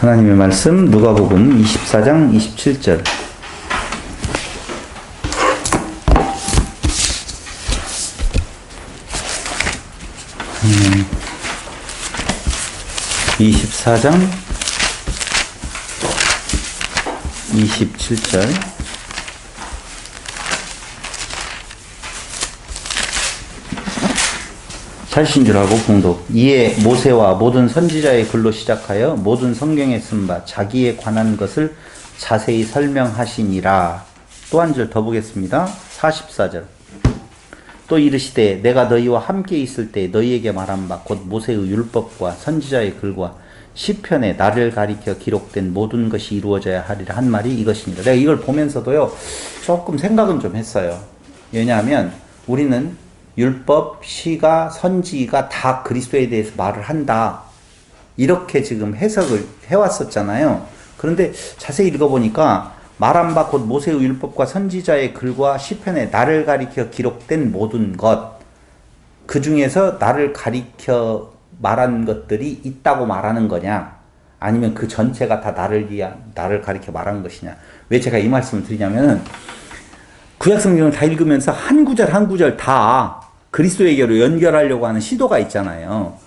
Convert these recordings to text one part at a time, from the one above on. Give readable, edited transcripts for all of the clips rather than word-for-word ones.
하나님의 말씀 누가복음 24장 27절. 24장 27절. 잘신 줄 알고 봉독. 이에 모세와 모든 선지자의 글로 시작하여 모든 성경에 쓴 바 자기에 관한 것을 자세히 설명하시니라. 또 한 절 더 보겠습니다. 44절. 또 이르시되 내가 너희와 함께 있을 때 너희에게 말한 바 곧 모세의 율법과 선지자의 글과 시편에 나를 가리켜 기록된 모든 것이 이루어져야 하리라 한 말이 이것이니라. 내가 이걸 보면서도요 조금 생각은 좀 했어요. 왜냐하면 우리는 율법, 시가, 선지가 다 그리스도에 대해서 말을 한다, 이렇게 지금 해석을 해왔었잖아요. 그런데 자세히 읽어보니까 말한 바 곧 모세의 율법과 선지자의 글과 시편에 나를 가리켜 기록된 모든 것, 그 중에서 나를 가리켜 말한 것들이 있다고 말하는 거냐, 아니면 그 전체가 다 나를 가리켜 말한 것이냐. 왜 제가 이 말씀을 드리냐면은 구약성경을 다 읽으면서 한 구절 한 구절 다 그리스도에게로 연결하려고 하는 시도가 있잖아요.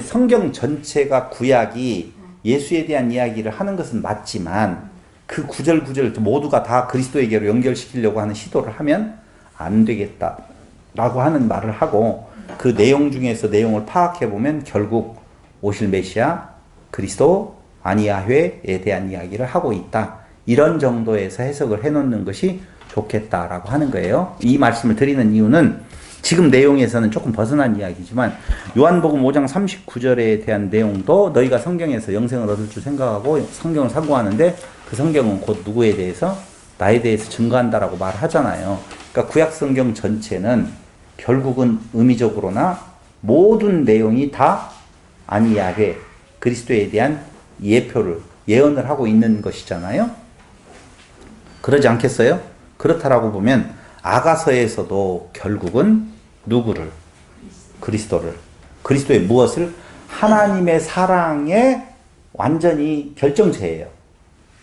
성경 전체가 구약이 예수에 대한 이야기를 하는 것은 맞지만 그 구절 구절 모두가 다 그리스도에게로 연결시키려고 하는 시도를 하면 안 되겠다라고 하는 말을 하고, 그 내용 중에서 내용을 파악해보면 결국 오실 메시아 그리스도 아니야훼에 대한 이야기를 하고 있다, 이런 정도에서 해석을 해놓는 것이 좋겠다라고 하는 거예요. 이 말씀을 드리는 이유는 지금 내용에서는 조금 벗어난 이야기지만 요한복음 5장 39절에 대한 내용도 너희가 성경에서 영생을 얻을 줄 생각하고 성경을 상고하는데 그 성경은 곧 누구에 대해서? 나에 대해서 증거한다라고 말하잖아요. 그러니까 구약 성경 전체는 결국은 의미적으로나 모든 내용이 다 아니야훼 그리스도에 대한 예언을 하고 있는 것이잖아요. 그러지 않겠어요? 그렇다라고 보면 아가서에서도 결국은 누구를? 그리스도를. 그리스도의 무엇을? 하나님의 사랑의 완전히 결정체예요.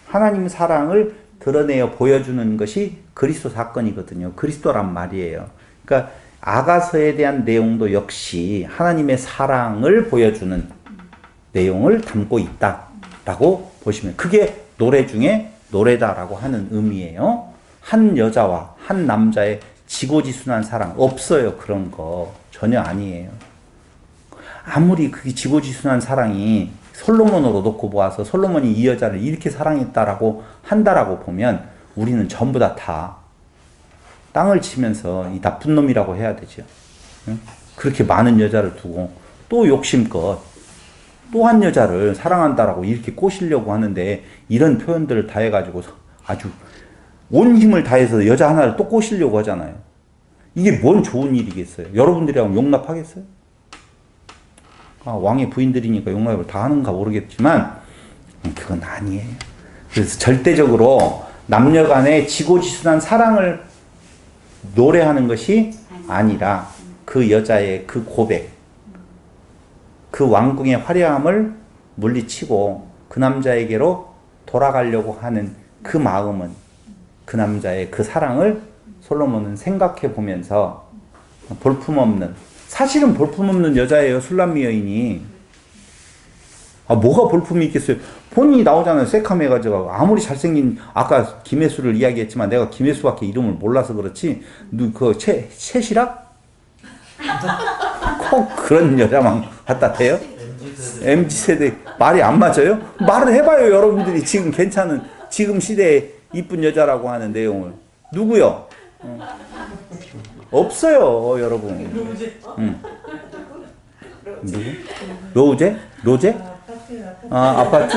하나님의 사랑을 드러내어 보여주는 것이 그리스도 사건이거든요. 그리스도란 말이에요. 그러니까 아가서에 대한 내용도 역시 하나님의 사랑을 보여주는 내용을 담고 있다라고 보시면, 그게 노래 중에 노래다라고 하는 의미예요. 한 여자와 한 남자의 지고지순한 사랑 없어요. 그런 거 전혀 아니에요. 아무리 그게 지고지순한 사랑이 솔로몬으로 놓고 보아서 솔로몬이 이 여자를 이렇게 사랑했다라고 한다라고 보면 우리는 전부 다 땅을 치면서 이 나쁜 놈이라고 해야 되죠. 그렇게 많은 여자를 두고 또 욕심껏 또 한 여자를 사랑한다라고 이렇게 꼬시려고 하는데, 이런 표현들을 다 해가지고 아주 온 힘을 다해서 여자 하나를 또 꼬시려고 하잖아요. 이게 뭔 좋은 일이겠어요? 여러분들이랑 용납하겠어요? 왕의 부인들이니까 용납을 다 하는가 모르겠지만 그건 아니에요. 그래서 절대적으로 남녀 간의 지고지순한 사랑을 노래하는 것이 아니라 그 여자의 그 고백, 그 왕궁의 화려함을 물리치고 그 남자에게로 돌아가려고 하는 그 마음은, 그 남자의 그 사랑을 솔로몬은 생각해 보면서 볼품없는, 사실은 볼품없는 여자예요. 술람미 여인이. 뭐가 볼품이 있겠어요? 본인이 나오잖아요. 새카매가지고. 아무리 잘생긴, 아까 김혜수를 이야기했지만 내가 김혜수밖에 이름을 몰라서 그렇지, 채시락? 꼭 그런 여자만 갖다 대요? MZ세대 말이 안 맞아요? 말을 해봐요. 여러분들이 지금 괜찮은, 지금 시대에 이쁜 여자라고 하는 내용을. 누구요? 없어요, 여러분. 누구? 로제? 로제? 아파트?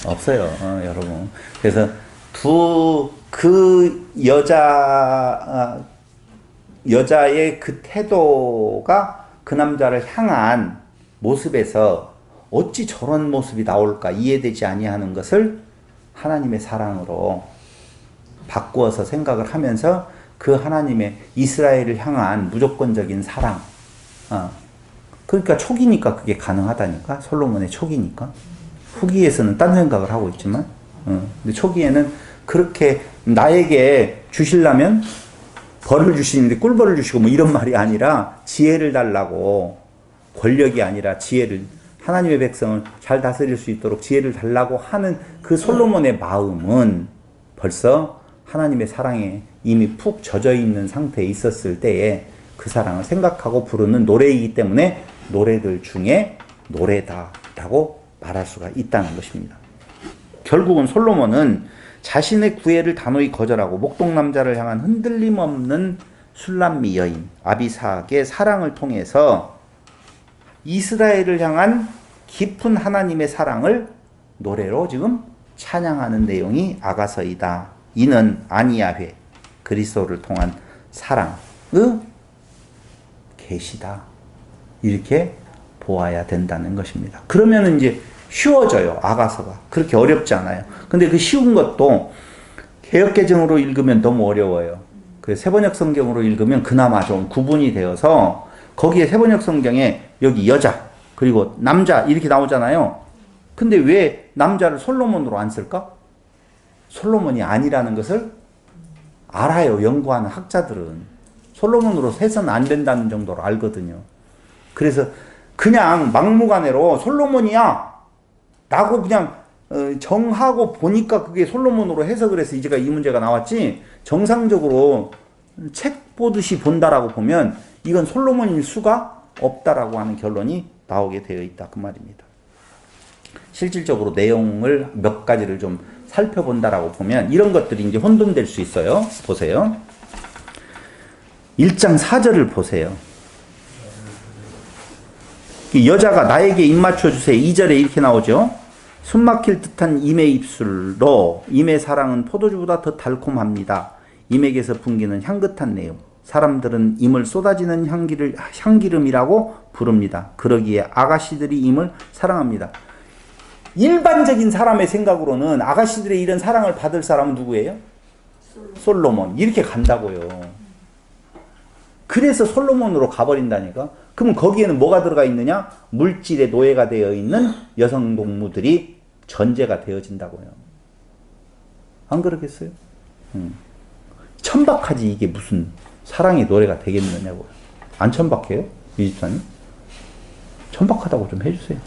없어요, 여러분. 그래서 그 여자의 그 태도가 그 남자를 향한 모습에서 어찌 저런 모습이 나올까 이해되지 아니하는 것을 하나님의 사랑으로 바꾸어서 생각을 하면서 그 하나님의 이스라엘을 향한 무조건적인 사랑, 그러니까 촉이니까 그게 가능하다니까. 솔로몬의 촉이니까. 후기에서는 딴 생각을 하고 있지만, 근데 초기에는 그렇게 나에게 주시려면 벌을 주시는데 꿀벌을 주시고 뭐 이런 말이 아니라 지혜를 달라고, 권력이 아니라 지혜를, 하나님의 백성을 잘 다스릴 수 있도록 지혜를 달라고 하는 그 솔로몬의 마음은 벌써 하나님의 사랑에 이미 푹 젖어 있는 상태에 있었을 때에 그 사랑을 생각하고 부르는 노래이기 때문에 노래들 중에 노래다라고 말할 수가 있다는 것입니다. 결국은 솔로몬은 자신의 구애를 단호히 거절하고 목동남자를 향한 흔들림 없는 술람미 여인 아비삭의 사랑을 통해서 이스라엘을 향한 깊은 하나님의 사랑을 노래로 지금 찬양하는 내용이 아가서이다. 이는 아니야훼, 그리스도를 통한 사랑의 계시다. 이렇게 보아야 된다는 것입니다. 그러면 이제 쉬워져요. 아가서가. 그렇게 어렵지 않아요. 근데 그 쉬운 것도 개역개정으로 읽으면 너무 어려워요. 그 세번역 성경으로 읽으면 그나마 좀 구분이 되어서 거기에 세번역 성경에 여기 여자 그리고 남자 이렇게 나오잖아요. 근데 왜 남자를 솔로몬으로 안 쓸까? 솔로몬이 아니라는 것을 알아요. 연구하는 학자들은. 솔로몬으로 해서는 안 된다는 정도로 알거든요. 그래서 그냥 막무가내로 솔로몬이야 라고 그냥 정하고 보니까 그게 솔로몬으로 해석을 해서 이제가 이 문제가 나왔지, 정상적으로 책 보듯이 본다라고 보면 이건 솔로몬일 수가 없다라고 하는 결론이 나오게 되어 있다 그 말입니다. 실질적으로 내용을 몇 가지를 좀 살펴본다라고 보면 이런 것들이 이제 혼돈될 수 있어요. 보세요. 1장 4절을 보세요. 여자가 나에게 입 맞춰주세요. 2절에 이렇게 나오죠. 숨막힐 듯한 임의 입술로 임의 사랑은 포도주보다 더 달콤합니다. 임에게서 풍기는 향긋한 내용. 사람들은 임을 쏟아지는 향기름이라고 부릅니다. 그러기에 아가씨들이 임을 사랑합니다. 일반적인 사람의 생각으로는 아가씨들의 이런 사랑을 받을 사람은 누구예요? 솔로몬. 이렇게 간다고요. 그래서 솔로몬으로 가버린다니까. 그럼 거기에는 뭐가 들어가 있느냐? 물질의 노예가 되어 있는 여성 동무들이 전제가 되어진다고요. 안 그러겠어요? 천박하지 이게 무슨 사랑의 노래가 되겠느냐고요. 안 천박해요? 이 집사님? 천박하다고 좀 해주세요.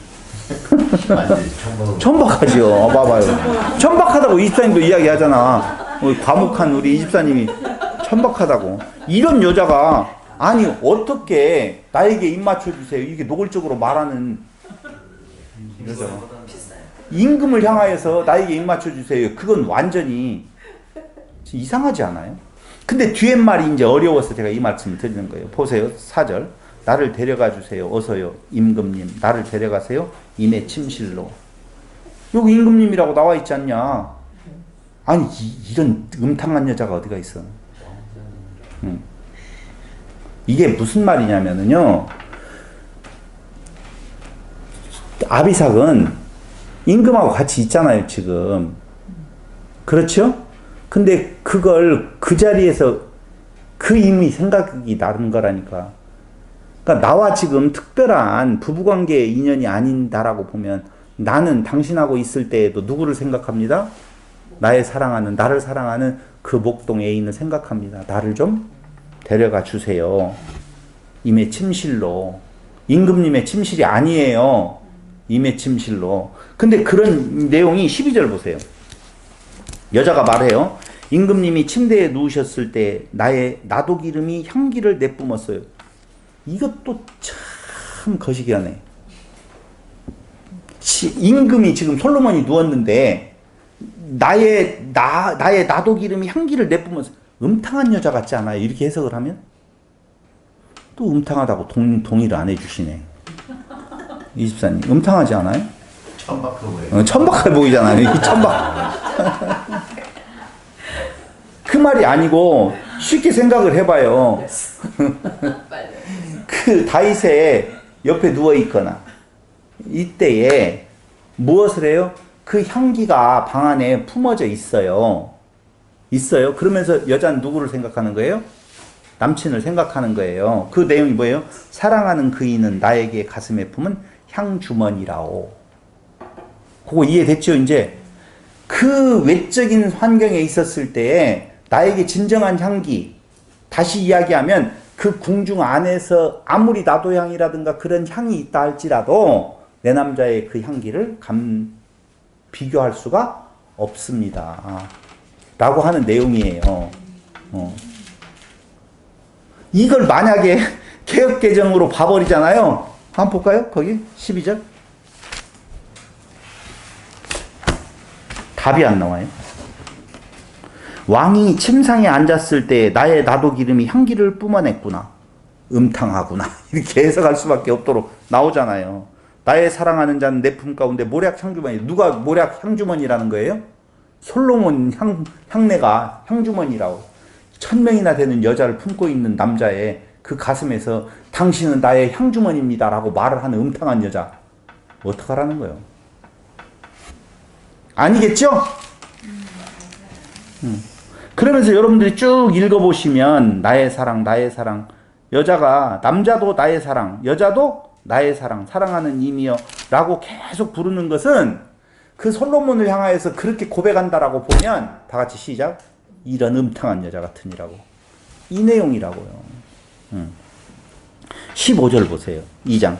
천박하죠. 봐봐요. 천박하다고 이 집사님도 이야기하잖아. 과묵한 우리 이 집사님이 천박하다고. 이런 여자가 아니 어떻게 나에게 입 맞춰주세요 이게 노골적으로 말하는 여자가 임금을 향하여서 나에게 입 맞춰주세요. 그건 완전히 이상하지 않아요? 근데 뒤에 말이 이제 어려워서 제가 이 말씀을 드리는 거예요. 보세요. 4절. 나를 데려가 주세요. 어서요. 임금님. 나를 데려가세요. 임의 침실로. 여기 임금님이라고 나와 있지 않냐. 아니 이런 음탕한 여자가 어디가 있어. 이게 무슨 말이냐면요. 아비삭은 임금하고 같이 있잖아요, 지금. 그렇죠? 근데 그걸 그 자리에서 그 이미 생각이 나는 거라니까. 그러니까 나와 지금 특별한 부부관계의 인연이 아닌다라고 보면 나는 당신하고 있을 때에도 누구를 생각합니다? 나를 사랑하는 그 목동 애인을 생각합니다. 나를 좀 데려가 주세요. 임의 침실로. 임금님의 침실이 아니에요. 임의 침실로. 근데 그런 내용이 12절 보세요. 여자가 말해요. 임금님이 침대에 누우셨을 때 나의 나도기름이 향기를 내뿜었어요. 이것도 참 거시기하네. 임금이 지금 솔로몬이 누웠는데 나의 나도기름이 향기를 내뿜었어요. 음탕한 여자 같지 않아요? 이렇게 해석을 하면? 또 음탕하다고 동의를 안 해주시네. 이 집사님 음탕하지 않아요? 천박해 보여요. 천박해 보이잖아요. 이 천박. 그 말이 아니고 쉽게 생각을 해봐요. 그 다윗의 옆에 누워 있거나 이때에 무엇을 해요? 그 향기가 방 안에 품어져 있어요. 그러면서 여자는 누구를 생각하는 거예요? 남친을 생각하는 거예요. 그 내용이 뭐예요? 사랑하는 그이는 나에게 가슴에 품은 향주머니라오. 그거 이해됐죠? 이제 그 외적인 환경에 있었을 때에 나에게 진정한 향기, 다시 이야기하면 그 궁중 안에서 아무리 나도향이라든가 그런 향이 있다 할지라도 내 남자의 그 향기를 비교할 수가 없습니다. 라고 하는 내용이에요. 이걸 만약에 개혁개정으로 봐버리잖아요. 한번 볼까요? 거기 12절. 답이 안 나와요. 왕이 침상에 앉았을 때 나의 나도 기름이 향기를 뿜어냈구나. 음탕하구나. 이렇게 해석할 수밖에 없도록 나오잖아요. 나의 사랑하는 자는 내 품 가운데 모략 향주머니. 누가 모략 향주머니라는 거예요? 솔로몬 향내가 향주머니라고. 1000명이나 되는 여자를 품고 있는 남자의 그 가슴에서 당신은 나의 향주머니입니다 라고 말을 하는 음탕한 여자. 어떡하라는 거예요? 아니겠죠? 그러면서 여러분들이 쭉 읽어보시면 나의 사랑, 나의 사랑. 여자가 남자도 나의 사랑, 여자도 나의 사랑, 사랑하는 이미여 라고 계속 부르는 것은 그 솔로몬을 향하여서 그렇게 고백한다라고 보면 다 같이 시작. 이런 음탕한 여자 같으니라고. 이 내용이라고요. 15절 보세요. 2장.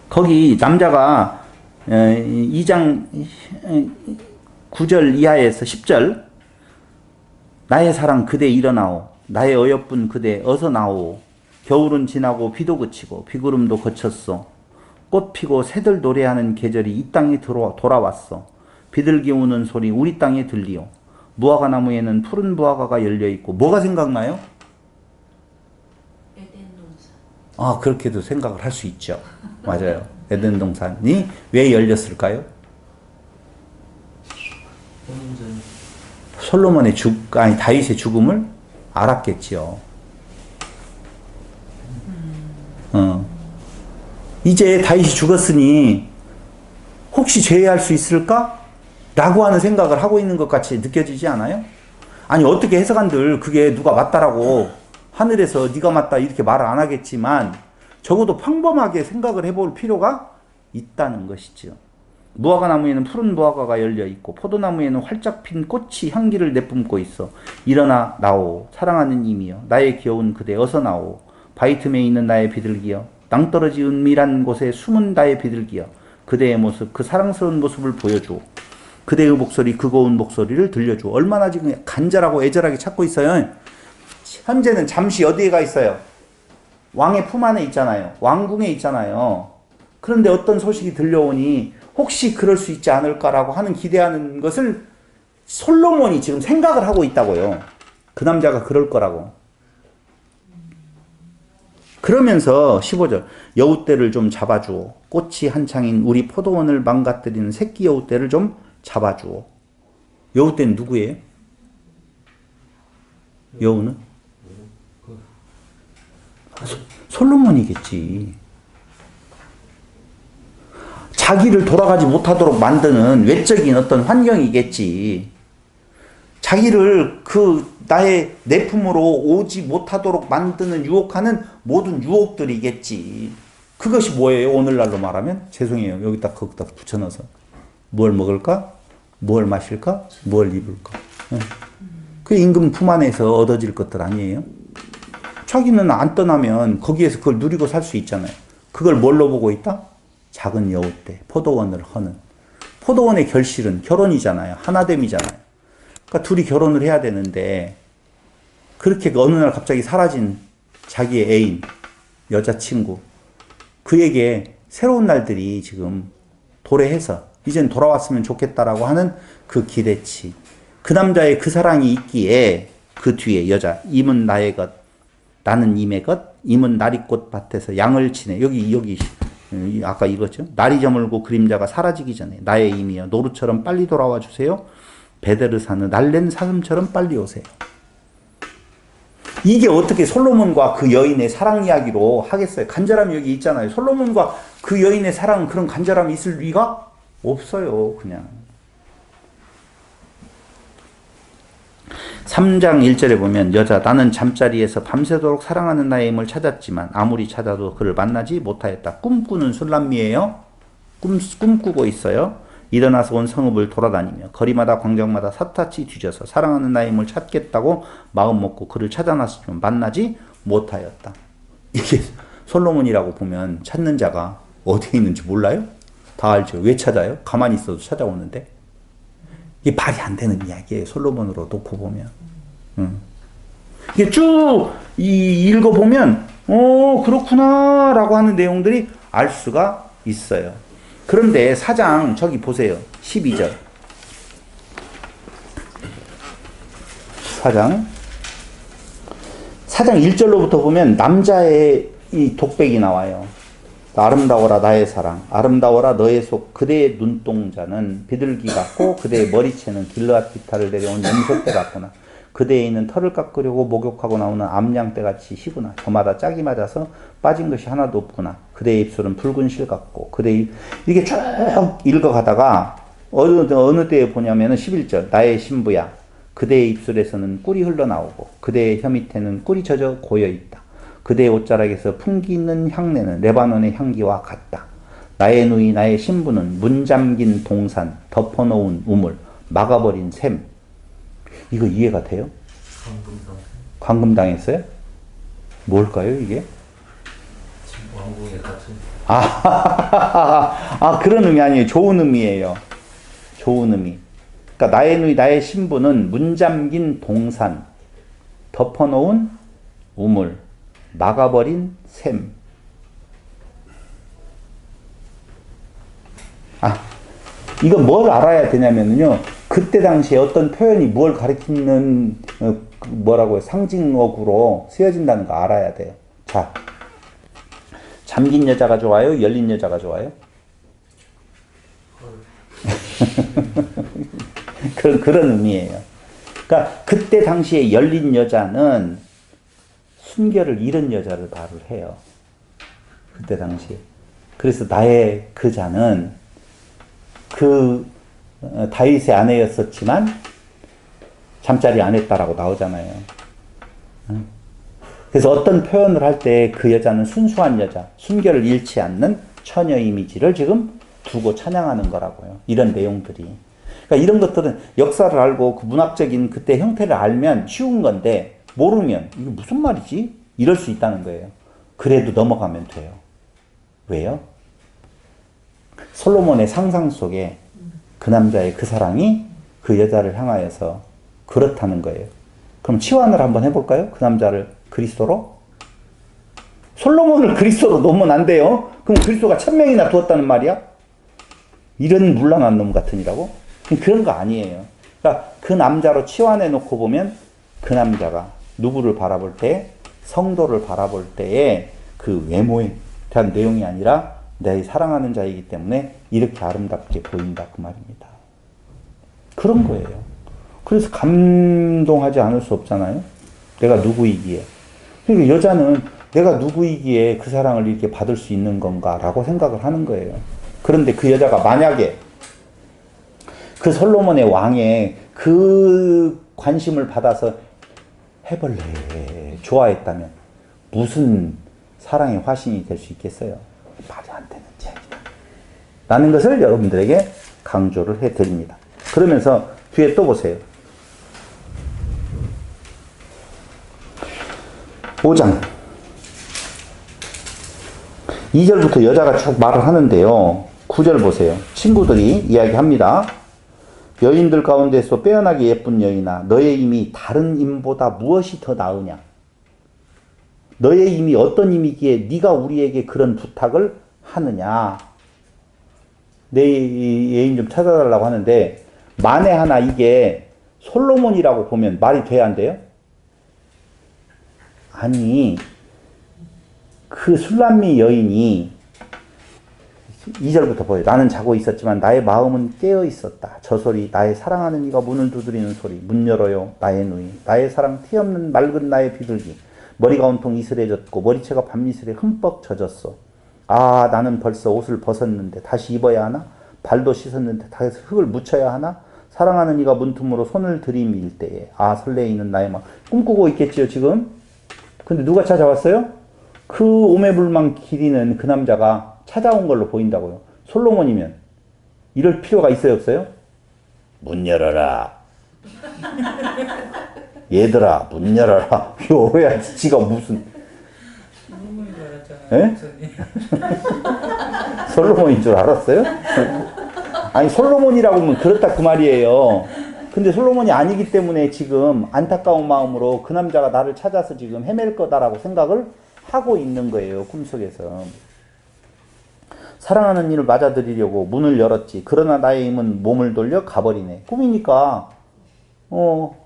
거기 남자가 2장 9절 이하에서 10절 나의 사랑 그대 일어나오. 나의 어여쁜 그대 어서 나오. 겨울은 지나고 비도 그치고 비구름도 그쳤어. 꽃 피고 새들 노래하는 계절이 이 땅에 돌아왔어. 비둘기 우는 소리 우리 땅에 들리오. 무화과 나무에는 푸른 무화과가 열려있고. 뭐가 생각나요? 에덴 동산. 아, 그렇게도 생각을 할 수 있죠. 맞아요. 에덴 동산이 왜 열렸을까요? 솔로몬의 다윗의 죽음을 알았겠지요. 이제 다윗이 죽었으니 혹시 제외할 수 있을까? 라고 하는 생각을 하고 있는 것 같이 느껴지지 않아요? 아니 어떻게 해석한들 그게 누가 맞다라고 하늘에서 네가 맞다 이렇게 말을 안 하겠지만 적어도 평범하게 생각을 해볼 필요가 있다는 것이죠. 무화과 나무에는 푸른 무화과가 열려 있고 포도나무에는 활짝 핀 꽃이 향기를 내뿜고 있어. 일어나 나오. 사랑하는 이미여 나의 귀여운 그대 어서 나오. 바위 틈에 있는 나의 비둘기여 낭떠러지 은밀한 곳에 숨은 나의 비둘기여 그대의 모습 그 사랑스러운 모습을 보여주오. 그대의 목소리 그 고운 목소리를 들려주오. 얼마나 지금 간절하고 애절하게 찾고 있어요. 현재는 잠시 어디에 가 있어요? 왕의 품 안에 있잖아요. 왕궁에 있잖아요. 그런데 어떤 소식이 들려오니 혹시 그럴 수 있지 않을까라고 하는 기대하는 것을 솔로몬이 지금 생각을 하고 있다고요. 그 남자가 그럴 거라고. 그러면서 15절 여우떼를 좀 잡아주오. 꽃이 한창인 우리 포도원을 망가뜨리는 새끼 여우떼를 좀 잡아주오. 여우떼는 누구예요? 여우는? 솔로몬이겠지. 자기를 돌아가지 못하도록 만드는 외적인 어떤 환경이겠지. 자기를 나의 내 품으로 오지 못하도록 만드는 유혹하는 모든 유혹들이겠지. 그것이 뭐예요? 오늘날로 말하면? 죄송해요. 여기다 거기다 붙여넣어서. 뭘 먹을까? 뭘 마실까? 뭘 입을까? 그 임금 품 안에서 얻어질 것들 아니에요? 자기는 안 떠나면 거기에서 그걸 누리고 살 수 있잖아요. 그걸 뭘로 보고 있다? 작은 여우떼, 포도원을 허는. 포도원의 결실은 결혼이잖아요. 하나됨이잖아요. 그러니까 둘이 결혼을 해야 되는데 그렇게 어느 날 갑자기 사라진 자기의 애인, 여자친구 그에게 새로운 날들이 지금 도래해서 이젠 돌아왔으면 좋겠다라고 하는 그 기대치. 그 남자의 그 사랑이 있기에 그 뒤에 여자, 임은 나의 것, 나는 임의 것, 임은 나리꽃 밭에서 양을 치네. 여기 아까 이거죠. 날이 저물고 그림자가 사라지기 전에 나의 임이여 노루처럼 빨리 돌아와 주세요. 베데르사느 날랜 사슴처럼 빨리 오세요. 이게 어떻게 솔로몬과 그 여인의 사랑 이야기로 하겠어요? 간절함이 여기 있잖아요. 솔로몬과 그 여인의 사랑은 그런 간절함이 있을 리가 없어요. 그냥. 3장 1절에 보면 여자 나는 잠자리에서 밤새도록 사랑하는 나의 힘을 찾았지만 아무리 찾아도 그를 만나지 못하였다. 꿈꾸는 술람미예요. 꿈꾸고 있어요. 일어나서 온 성읍을 돌아다니며 거리마다 광장마다 샅샅이 뒤져서 사랑하는 나의 힘을 찾겠다고 마음 먹고 그를 찾아 나섰지만 만나지 못하였다. 이게 솔로몬이라고 보면 찾는 자가 어디에 있는지 몰라요? 다 알죠. 왜 찾아요? 가만히 있어도 찾아오는데. 이게 말이 안 되는 이야기예요. 솔로몬으로 놓고 보면. 이게 쭉 읽어보면 그렇구나 라고 하는 내용들이 알 수가 있어요. 그런데 4장 저기 보세요. 12절 4장 1절로부터 보면 남자의 이 독백이 나와요. 아름다워라 나의 사랑, 아름다워라 너의 속, 그대의 눈동자는 비둘기 같고 그대의 머리채는 길르앗 기타를 내려온 염소떼 같구나. 그대에 있는 털을 깎으려고 목욕하고 나오는 암양떼같이 희구나. 저마다 짝이 맞아서 빠진 것이 하나도 없구나. 그대의 입술은 붉은 실 같고 이게 쭉 읽어가다가 어느 때에 보냐면은 11절 나의 신부야 그대의 입술에서는 꿀이 흘러나오고 그대의 혀 밑에는 꿀이 젖어 고여있다. 그대의 옷자락에서 풍기는 향내는 레바논의 향기와 같다. 나의 누이 나의 신부는 문잠긴 동산 덮어놓은 우물 막아버린 샘. 이거 이해가 돼요? 광금당했어요? 뭘까요 이게? 왕궁에 갇힌. 그런 의미 아니에요. 좋은 의미예요. 좋은 의미. 그러니까 나의 누이 나의 신부는 문잠긴 동산 덮어놓은 우물 막아버린 샘. 이건 뭘 알아야 되냐면요. 그때 당시에 어떤 표현이 뭘 가리키는 뭐라고요? 상징어구로 쓰여진다는 거 알아야 돼요. 자, 잠긴 여자가 좋아요? 열린 여자가 좋아요? 그런 의미예요. 그러니까 그때 당시에 열린 여자는 순결을 잃은 여자를 말을 해요. 그때 당시에. 그래서 나의 그 자는 다윗의 아내였었지만 잠자리 안 했다라고 나오잖아요. 그래서 어떤 표현을 할 때 그 여자는 순수한 여자, 순결을 잃지 않는 처녀 이미지를 지금 두고 찬양하는 거라고요. 이런 내용들이. 그러니까 이런 것들은 역사를 알고 그 문학적인 그때 형태를 알면 쉬운 건데 모르면 이게 무슨 말이지? 이럴 수 있다는 거예요. 그래도 넘어가면 돼요. 왜요? 솔로몬의 상상 속에 그 남자의 그 사랑이 그 여자를 향하여서 그렇다는 거예요. 그럼 치환을 한번 해볼까요? 그 남자를 그리스도로? 솔로몬을 그리스도로 놓으면 안 돼요. 그럼 그리스도가 1000명이나 두었다는 말이야? 이런 문란한 놈 같으니라고? 그런 거 아니에요. 그러니까 그 남자로 치환해 놓고 보면 그 남자가 누구를 바라볼 때 성도를 바라볼 때의 그 외모에 대한 내용이 아니라 내 사랑하는 자이기 때문에 이렇게 아름답게 보인다 그 말입니다. 그런 거예요. 그래서 감동하지 않을 수 없잖아요. 내가 누구이기에. 그러니까 여자는 내가 누구이기에 그 사랑을 이렇게 받을 수 있는 건가라고 생각을 하는 거예요. 그런데 그 여자가 만약에 그 솔로몬의 왕의 그 관심을 받아서 해벌레 좋아했다면 무슨 사랑의 화신이 될 수 있겠어요? 말이 안 되는 이야기다. 라는 것을 여러분들에게 강조를 해드립니다. 그러면서 뒤에 또 보세요. 5장 2절부터 여자가 쭉 말을 하는데요. 9절 보세요. 친구들이 이야기합니다. 여인들 가운데서 빼어나게 예쁜 여인아, 너의 힘이 다른 힘보다 무엇이 더 나으냐? 너의 힘이 어떤 힘이기에 네가 우리에게 그런 부탁을 하느냐? 내 여인 좀 찾아달라고 하는데 만에 하나 이게 솔로몬이라고 보면 말이 돼야 안 돼요? 아니, 그 술람미 여인이 2절부터 보여요. 나는 자고 있었지만 나의 마음은 깨어 있었다. 저 소리, 나의 사랑하는 이가 문을 두드리는 소리. 문 열어요, 나의 누이. 나의 사랑, 티 없는 맑은 나의 비둘기. 머리가 온통 이슬해졌고 머리채가 밤이슬에 흠뻑 젖었어. 아, 나는 벌써 옷을 벗었는데 다시 입어야 하나? 발도 씻었는데 다시 흙을 묻혀야 하나? 사랑하는 이가 문틈으로 손을 들이밀 때에 아, 설레이는 나의 마음. 꿈꾸고 있겠지요 지금? 근데 누가 찾아왔어요? 그 오매불망 기리는 그 남자가 찾아온 걸로 보인다고요. 솔로몬이면 이럴 필요가 있어요, 없어요? 문 열어라. 얘들아, 문 열어라. 이거야, 지가 무슨. 솔로몬인 줄 알았잖아요. 예? 목사님. 솔로몬인 줄 알았어요? 아니, 솔로몬이라고 하면 그렇다 그 말이에요. 근데 솔로몬이 아니기 때문에 지금 안타까운 마음으로 그 남자가 나를 찾아서 지금 헤맬 거다라고 생각을 하고 있는 거예요, 꿈속에서. 사랑하는 이를 맞아들이려고 문을 열었지. 그러나 나의 힘은 몸을 돌려 가버리네. 꿈이니까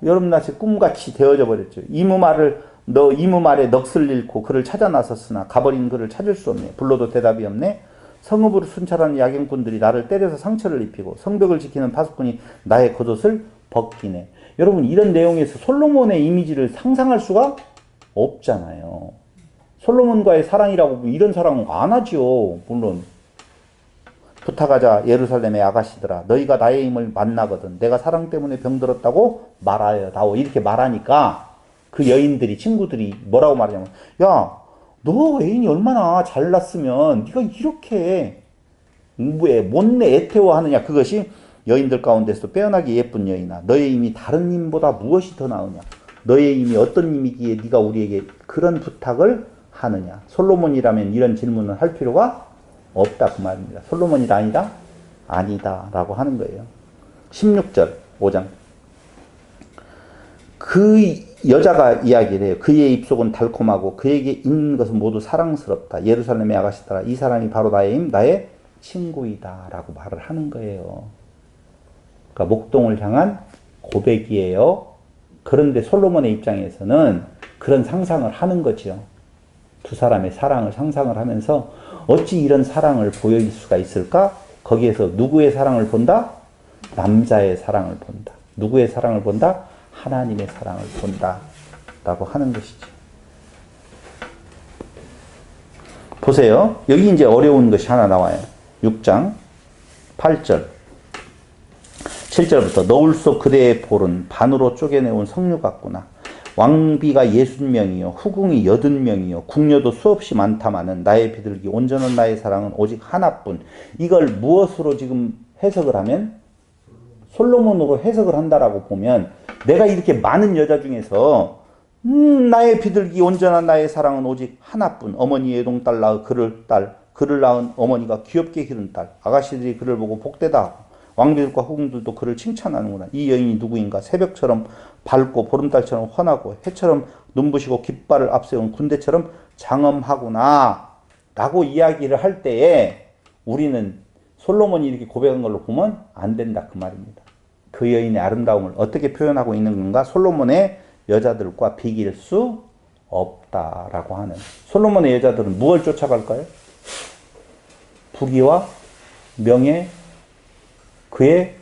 여름낮에 꿈같이 되어져 버렸죠. 이무 말에 넋을 잃고 그를 찾아 나섰으나 가버린 그를 찾을 수 없네. 불러도 대답이 없네. 성읍으로 순찰하는 야경꾼들이 나를 때려서 상처를 입히고 성벽을 지키는 파수꾼이 나의 겉옷을 벗기네. 여러분, 이런 내용에서 솔로몬의 이미지를 상상할 수가 없잖아요. 솔로몬과의 사랑이라고 이런 사랑은 안 하죠. 물론 부탁하자 예루살렘의 아가씨들아, 너희가 나의 힘을 만나거든 내가 사랑 때문에 병들었다고 말하여다오. 이렇게 말하니까 그 여인들이, 친구들이 뭐라고 말하냐면, 야, 너 애인이 얼마나 잘났으면 네가 이렇게 못내 애태워하느냐. 그것이 여인들 가운데서 빼어나게 예쁜 여인아, 너의 힘이 다른 힘보다 무엇이 더 나으냐. 너의 힘이 어떤 힘이기에 네가 우리에게 그런 부탁을 하느냐. 솔로몬이라면 이런 질문을 할 필요가 없다 그 말입니다. 솔로몬이 아니다? 아니다 라고 하는 거예요. 16절 5장 그 여자가 이야기를 해요. 그의 입속은 달콤하고 그에게 있는 것은 모두 사랑스럽다. 예루살렘의 아가씨들아, 이 사람이 바로 나의 힘, 나의 친구이다 라고 말을 하는 거예요. 그러니까 목동을 향한 고백이에요. 그런데 솔로몬의 입장에서는 그런 상상을 하는 거죠. 두 사람의 사랑을 상상을 하면서 어찌 이런 사랑을 보일 수가 있을까? 거기에서 누구의 사랑을 본다? 남자의 사랑을 본다. 누구의 사랑을 본다? 하나님의 사랑을 본다 라고 하는 것이죠. 보세요. 여기 이제 어려운 것이 하나 나와요. 6장 8절 7절부터 너울 속 그대의 볼은 반으로 쪼개내온 석류 같구나. 왕비가 60명이요 후궁이 80명이요 궁녀도 수없이 많다마는 나의 비둘기 온전한 나의 사랑은 오직 하나뿐. 이걸 무엇으로 지금 해석을 하면, 솔로몬으로 해석을 한다라고 보면, 내가 이렇게 많은 여자 중에서 나의 비둘기 온전한 나의 사랑은 오직 하나뿐. 어머니의 애동딸 낳은 그를 낳은 어머니가 귀엽게 기른 딸. 아가씨들이 그를 보고 복되다. 왕비들과 후궁들도 그를 칭찬하는구나. 이 여인이 누구인가? 새벽처럼 밝고 보름달처럼 환하고 해처럼 눈부시고 깃발을 앞세운 군대처럼 장엄하구나 라고 이야기를 할 때에 우리는 솔로몬이 이렇게 고백한 걸로 보면 안 된다 그 말입니다. 그 여인의 아름다움을 어떻게 표현하고 있는 건가? 솔로몬의 여자들과 비길 수 없다라고 하는. 솔로몬의 여자들은 무엇을 쫓아갈까요? 부귀와 명예, 그의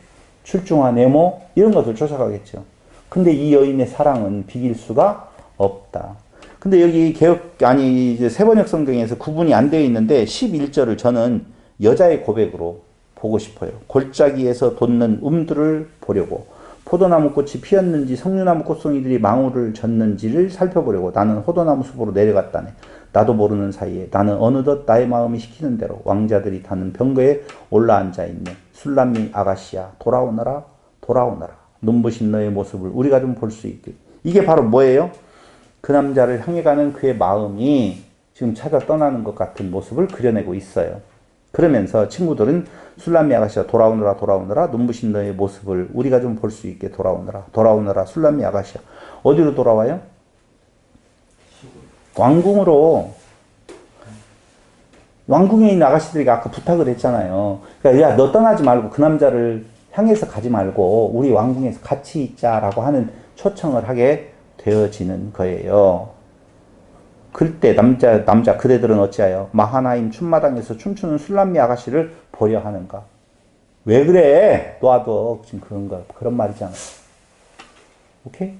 출중한 외모, 이런 것을 쫓아가겠죠. 근데 이 여인의 사랑은 비길 수가 없다. 근데 여기 이제 세번역 성경에서 구분이 안 되어 있는데 11절을 저는 여자의 고백으로 보고 싶어요. 골짜기에서 돋는 음들을 보려고, 포도나무 꽃이 피었는지 석류나무 꽃송이들이 망울을 젓는지를 살펴보려고 나는 포도나무 숲으로 내려갔다네. 나도 모르는 사이에 나는 어느덧 나의 마음이 시키는 대로 왕자들이 타는 병거에 올라앉아 있네. 술람미 아가씨야, 돌아오너라 돌아오너라. 눈부신 너의 모습을 우리가 좀 볼 수 있게. 이게 바로 뭐예요? 그 남자를 향해 가는 그의 마음이 지금 찾아 떠나는 것 같은 모습을 그려내고 있어요. 그러면서 친구들은 술람미 아가씨야, 돌아오너라 돌아오너라. 눈부신 너의 모습을 우리가 좀 볼 수 있게 돌아오너라 돌아오너라. 술람미 아가씨야. 어디로 돌아와요? 왕궁으로. 왕궁에 있는 아가씨들이 아까 부탁을 했잖아요. 그러니까 야, 너 떠나지 말고 그 남자를 향해서 가지 말고 우리 왕궁에서 같이 있자라고 하는 초청을 하게 되어지는 거예요. 그때 남자 그대들은 어찌하여 마하나임 춤마당에서 춤추는 술람미 아가씨를 보려 하는가? 왜 그래? 놔둬. 지금 그런 말이잖아. 오케이?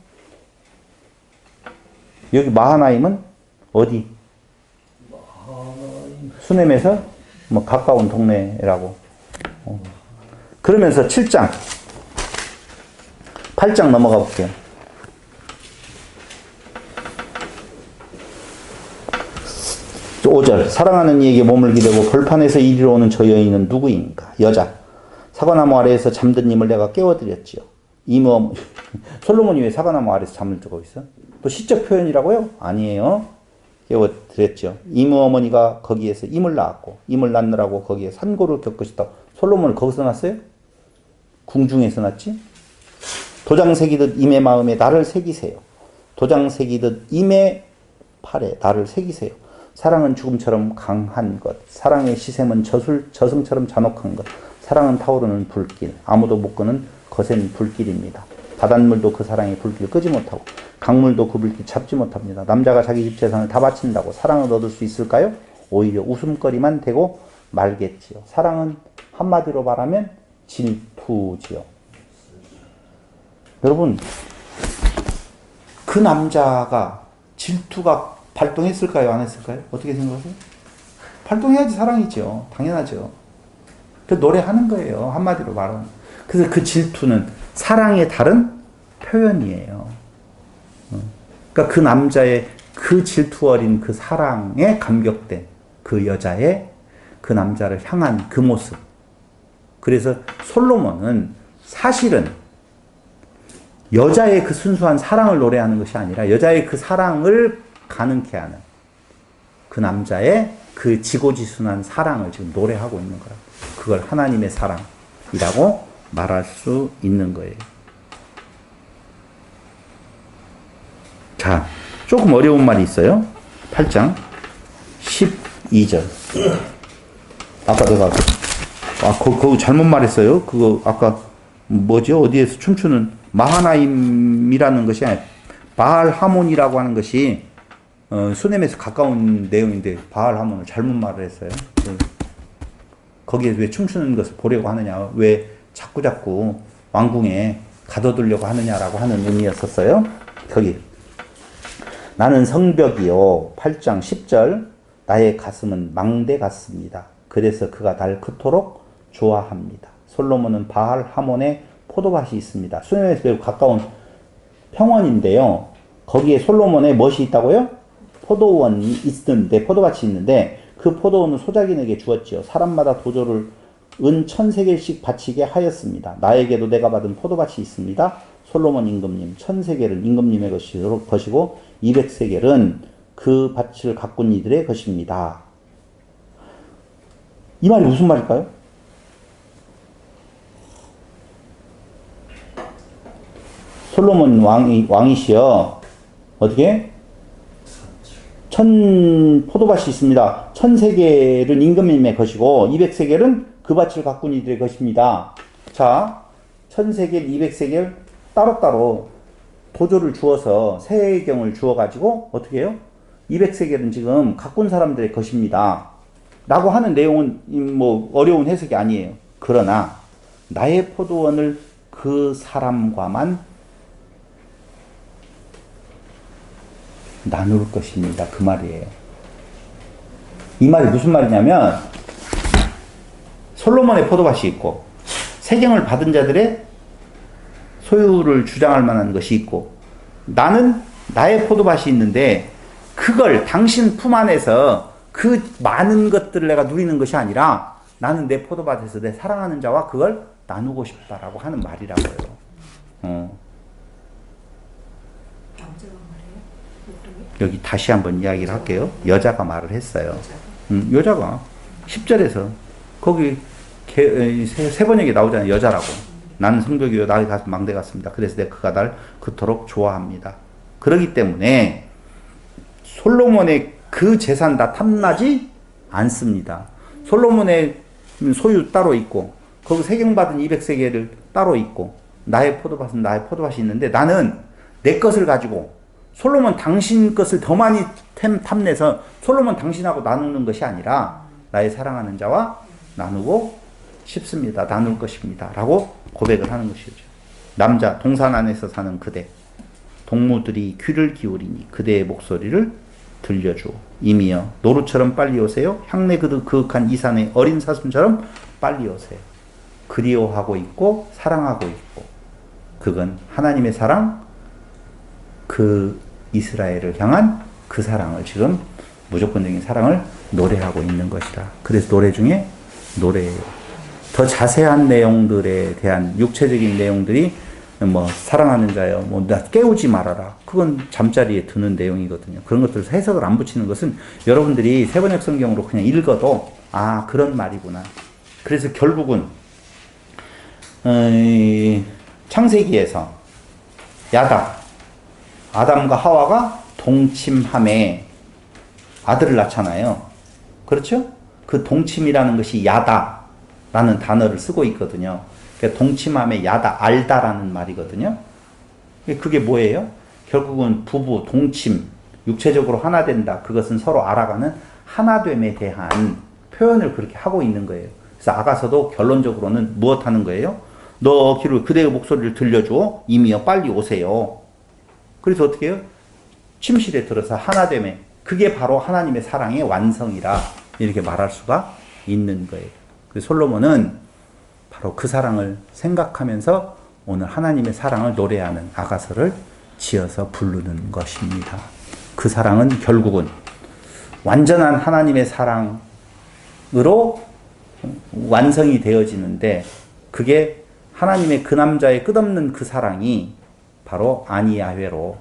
여기 마하나임은 어디? 수넴에서 뭐 가까운 동네라고. 그러면서 7장 8장 넘어가 볼게요. 5 5절 사랑하는 이에게 몸을 기대고 벌판에서 이리로 오는 저 여인은 누구인가? 여자. 사과나무 아래에서 잠든 님을 내가 깨워드렸지요. 이모 솔로몬이 왜 사과나무 아래에서 잠을 자고 있어? 또 시적 표현이라고요? 아니에요. 깨워드렸죠. 이모 어머니가 거기에서 임을 낳았고 임을 낳느라고 거기에 산고를 겪으시다. 솔로몬을 거기서 낳았어요? 궁중에서 낳지? 도장 새기듯 임의 마음에 나를 새기세요. 도장 새기듯 임의 팔에 나를 새기세요. 사랑은 죽음처럼 강한 것. 사랑의 시샘은 저승처럼 잔혹한 것. 사랑은 타오르는 불길. 아무도 못 끄는 거센 불길입니다. 바닷물도 그 사랑의 불길을 끄지 못하고 강물도 그 불길 잡지 못합니다. 남자가 자기 집 재산을 다 바친다고 사랑을 얻을 수 있을까요? 오히려 웃음거리만 되고 말겠지요. 사랑은 한마디로 말하면 질투지요. 여러분, 그 남자가 질투가 발동했을까요? 안 했을까요? 어떻게 생각하세요? 발동해야지 사랑이죠. 당연하죠. 그 노래하는 거예요. 한마디로 말하면. 그래서 그 질투는 사랑의 다른 표현이에요. 그러니까 그 남자의 그 질투 어린 그 사랑에 감격된 그 여자의 그 남자를 향한 그 모습. 그래서 솔로몬은 사실은 여자의 그 순수한 사랑을 노래하는 것이 아니라 여자의 그 사랑을 가능케 하는 그 남자의 그 지고지순한 사랑을 지금 노래하고 있는 거라. 그걸 하나님의 사랑이라고 말할 수 있는 거예요. 자, 조금 어려운 말이 있어요. 8장 12절. 아까 내가 그거 잘못 말했어요. 그거 아까 뭐죠? 어디에서 춤추는 마하나임이라는 것이 아니라 바알 하몬이라고 하는 것이 수넴에서 가까운 내용인데 바알 하몬을 잘못 말을 했어요. 거기에 왜 춤추는 것을 보려고 하느냐, 왜 자꾸자꾸 왕궁에 가둬두려고 하느냐라고 하는 의미였었어요. 거기 나는 성벽이요 8장 10절 나의 가슴은 망대 같습니다. 그래서 그가 날 그토록 좋아합니다. 솔로몬은 바알 하몬의 포도밭이 있습니다. 수넴에서 매우 가까운 평원인데요. 거기에 솔로몬의 무엇이 있다고요? 포도원이 있는데, 포도밭이 있는데 그 포도원은 소작인에게 주었지요. 사람마다 도조를 은 1000세겔씩 바치게 하였습니다. 나에게도 내가 받은 포도밭이 있습니다. 솔로몬 임금님 1000세겔은 임금님의 것이고 200세겔은 그 밭을 가꾼 이들의 것입니다. 이 말이 무슨 말일까요? 솔로몬 왕이시여 어떻게? 포도밭이 있습니다. 1000세겔은 임금님의 것이고 200세겔은 그 밭을 가꾼 이들의 것입니다. 자, 1000세겔, 200세겔 따로따로 도조를 주어서 세경을 주어가지고 어떻게 해요? 200세겔은 지금 가꾼 사람들의 것입니다. 라고 하는 내용은 뭐 어려운 해석이 아니에요. 그러나 나의 포도원을 그 사람과만 나눌 것입니다. 그 말이에요. 이 말이 무슨 말이냐면 솔로몬의 포도밭이 있고 세경을 받은 자들의 소유를 주장할 만한 것이 있고 나는 나의 포도밭이 있는데 그걸 당신 품 안에서 그 많은 것들을 내가 누리는 것이 아니라 나는 내 포도밭에서 내 사랑하는 자와 그걸 나누고 싶다라고 하는 말이라고요. 여기 다시 한번 이야기를 할게요. 여자가 말을 했어요. 여자가 10절에서 거기 세 번역에 나오잖아요. 여자라고. 나는 성벽이요 나의 가슴 망대 같습니다. 그래서 내가 그가 날 그토록 좋아합니다. 그렇기 때문에 솔로몬의 그 재산 다 탐나지 않습니다. 솔로몬의 소유 따로 있고 거기 세경받은 200세겔을 따로 있고 나의 포도밭은 나의 포도밭이 있는데 나는 내 것을 가지고 솔로몬 당신 것을 더 많이 탐내서 솔로몬 당신하고 나누는 것이 아니라 나의 사랑하는 자와 나누고 싶습니다. 나눌 것입니다. 라고 고백을 하는 것이죠. 남자 동산 안에서 사는 그대 동무들이 귀를 기울이니 그대의 목소리를 들려주오. 이미여 노루처럼 빨리 오세요. 향내 그윽한 이 산의 어린 사슴처럼 빨리 오세요. 그리워하고 있고 사랑하고 있고 그건 하나님의 사랑 그 이스라엘을 향한 그 사랑을 지금 무조건적인 사랑을 노래하고 있는 것이다. 그래서 노래 중에 노래예요. 더 자세한 내용들에 대한 육체적인 내용들이 뭐 사랑하는 자여 뭐 나 깨우지 말아라. 그건 잠자리에 드는 내용이거든요. 그런 것들 해석을 안 붙이는 것은 여러분들이 세번역 성경으로 그냥 읽어도 아 그런 말이구나. 그래서 결국은 창세기에서 아담과 하와가 동침함에 아들을 낳잖아요. 그렇죠? 그 동침이라는 것이 야다라는 단어를 쓰고 있거든요. 그러니까 동침함에 알다라는 말이거든요. 그게 뭐예요? 결국은 부부, 동침, 육체적으로 하나 된다. 그것은 서로 알아가는 하나됨에 대한 표현을 그렇게 하고 있는 거예요. 그래서 아가서도 결론적으로는 무엇 하는 거예요? 너 귀로 그대의 목소리를 들려줘. 이미여 빨리 오세요. 그래서 어떻게 해요? 침실에 들어서 하나됨에 그게 바로 하나님의 사랑의 완성이라 이렇게 말할 수가 있는 거예요. 그래서 솔로몬은 바로 그 사랑을 생각하면서 오늘 하나님의 사랑을 노래하는 아가서를 지어서 부르는 것입니다. 그 사랑은 결국은 완전한 하나님의 사랑으로 완성이 되어지는데 그게 하나님의 그 남자의 끝없는 그 사랑이 바로 아니야훼로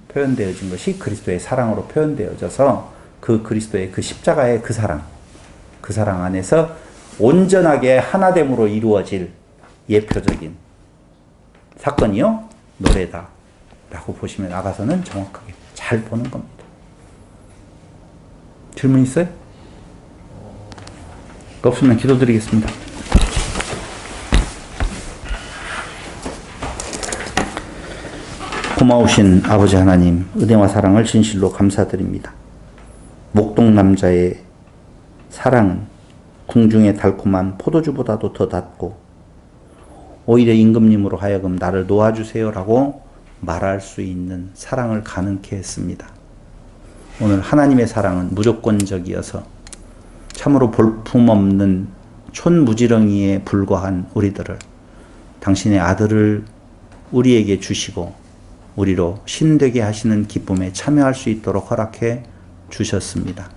표현되어진 것이 그리스도의 사랑으로 표현되어져서 그 그리스도의 그 십자가의 그 사랑 안에서 온전하게 하나됨으로 이루어질 예표적인 사건이요 노래다 라고 보시면 아가서는 정확하게 잘 보는 겁니다. 질문 있어요? 없으면 기도드리겠습니다. 고마우신 아버지 하나님, 은혜와 사랑을 진실로 감사드립니다. 목동남자의 사랑은 궁중의 달콤한 포도주보다도 더 닿고 오히려 임금님으로 하여금 나를 놓아주세요라고 말할 수 있는 사랑을 가능케 했습니다. 오늘 하나님의 사랑은 무조건적이어서 참으로 볼품없는 촌무지렁이에 불과한 우리들을 당신의 아들을 우리에게 주시고 우리로 신되게 하시는 기쁨에 참여할 수 있도록 허락해 주셨습니다.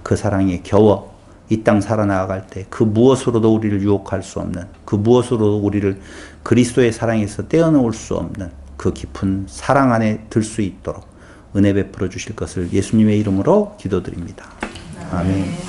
그 사랑에 겨워 이 땅 살아나갈 때 그 무엇으로도 우리를 유혹할 수 없는 그 무엇으로도 우리를 그리스도의 사랑에서 떼어놓을 수 없는 그 깊은 사랑 안에 들 수 있도록 은혜 베풀어 주실 것을 예수님의 이름으로 기도드립니다. 아멘.